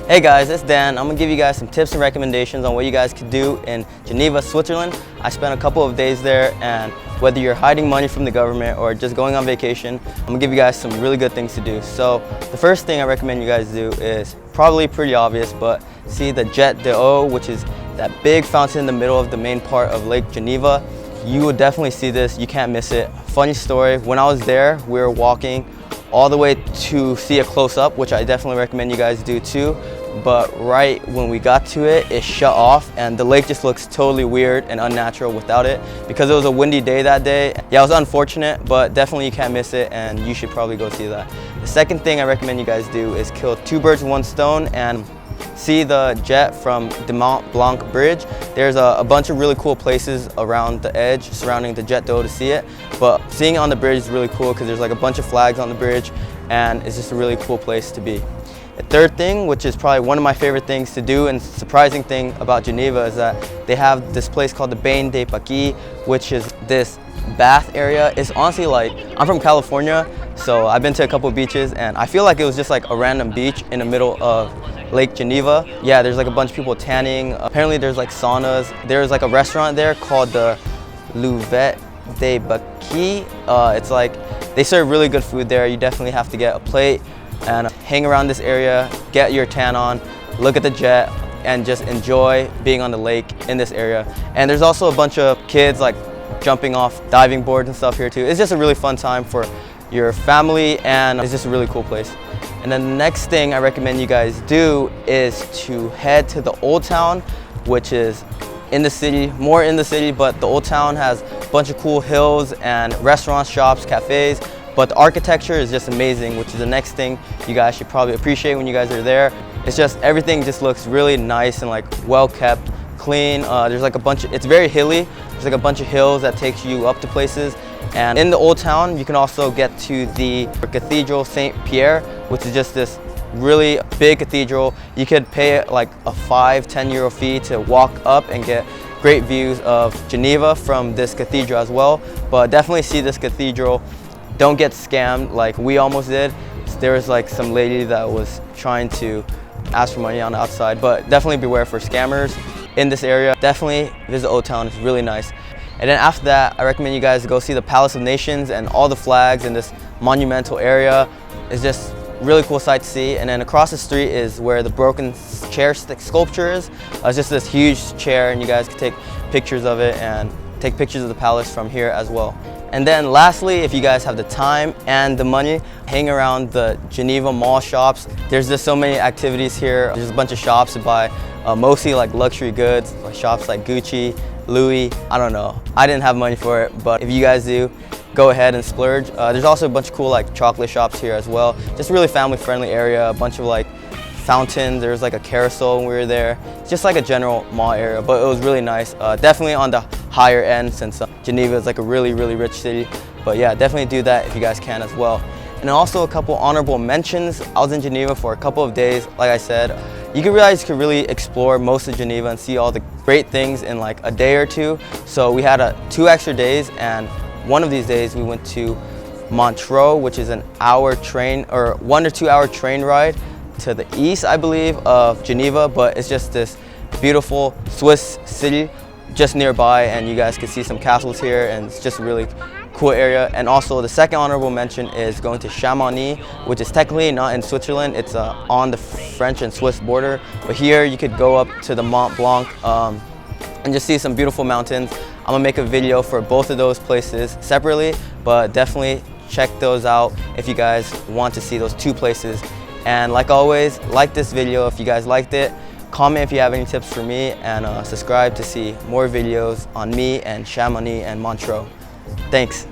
Hey guys, it's Dan. I'm gonna give you guys some tips and recommendations on what you guys could do in Geneva, Switzerland. I spent a couple of days there, and whether you're hiding money from the government or just going on vacation, I'm gonna give you guys some really good things to do. So the first thing I recommend you guys do is probably pretty obvious, but see the Jet d'Eau, which is that big fountain in the middle of the main part of Lake Geneva. You will definitely see this, you can't miss it. Funny story, when I was there, we were walking all the way to see a close-up, which I definitely recommend you guys do too. But right when we got to it, it shut off and the lake just looks totally weird and unnatural without it because it was a windy day that day. Yeah, it was unfortunate, but definitely you can't miss it and you should probably go see that. The second thing I recommend you guys do is kill two birds with one stone and see the jet from the Mont Blanc bridge. There's a bunch of really cool places around the edge surrounding the Jet d'Eau to see it, but seeing it on the bridge is really cool because there's like a bunch of flags on the bridge and it's just a really cool place to be. The third thing, which is probably one of my favorite things to do and surprising thing about Geneva, is that they have this place called the bain des paquis, which is this bath area. It's honestly like, I'm from California, so I've been to a couple of beaches and I feel like it was just like a random beach in the middle of Lake Geneva. Yeah, there's like a bunch of people tanning. Apparently there's like saunas. There's like a restaurant there called the Louvette des Paquis. It's like, they serve really good food there. You definitely have to get a plate and hang around this area, get your tan on, look at the jet, and just enjoy being on the lake in this area. And there's also a bunch of kids like jumping off diving boards and stuff here too. It's just a really fun time for your family and it's just a really cool place. And then the next thing I recommend you guys do is to head to the Old Town, which is in the city, more in the city, but the Old Town has a bunch of cool hills and restaurants, shops, cafes. But the architecture is just amazing, which is the next thing you guys should probably appreciate when you guys are there. It's just, everything just looks really nice and like well kept, clean. There's like a bunch of, it's very hilly. There's like a bunch of hills that takes you up to places. And in the Old Town, you can also get to the Cathedral St. Pierre, which is just this really big cathedral. You could pay like a 5–10 euro fee to walk up and get great views of Geneva from this cathedral as well. But definitely see this cathedral. Don't get scammed like we almost did. There was like some lady that was trying to ask for money on the outside, but definitely beware for scammers in this area. Definitely visit Old Town, it's really nice. And then after that, I recommend you guys go see the Palace of Nations and all the flags in this monumental area. It's just a really cool sight to see. And then across the street is where the broken chair sculpture is. It's just this huge chair and you guys can take pictures of it and take pictures of the palace from here as well. And then lastly, if you guys have the time and the money, hang around the Geneva mall shops. There's just so many activities here. There's a bunch of shops to buy, mostly like luxury goods, like shops like Gucci, Louis, I don't know. I didn't have money for it, but if you guys do, go ahead and splurge. There's also a bunch of cool like chocolate shops here as well. Just really family friendly area, a bunch of like fountains. There was like a carousel when we were there. Just like a general mall area, but it was really nice. Definitely on the higher end since Geneva is like a really rich city. But yeah, definitely do that if you guys can as well. And also a couple honorable mentions. I was in Geneva for a couple of days. Like I said, you can realize you could really explore most of Geneva and see all the great things in like a day or two. So we had 2 extra days, and one of these days we went to Montreux, which is an hour train or 1 or 2 hour train ride to the east, I believe, of Geneva. But it's just this beautiful Swiss city just nearby, and you guys can see some castles here, and it's just a really cool area. And also the second honorable mention is going to Chamonix, which is technically not in Switzerland. It's on the French and Swiss border, but here you could go up to the Mont Blanc and just see some beautiful mountains. I'm gonna make a video for both of those places separately, but definitely check those out if you guys want to see those 2 places. And like always, like this video if you guys liked it. Comment if you have any tips for me, and subscribe to see more videos on me and Chamonix and Montreux. Thanks.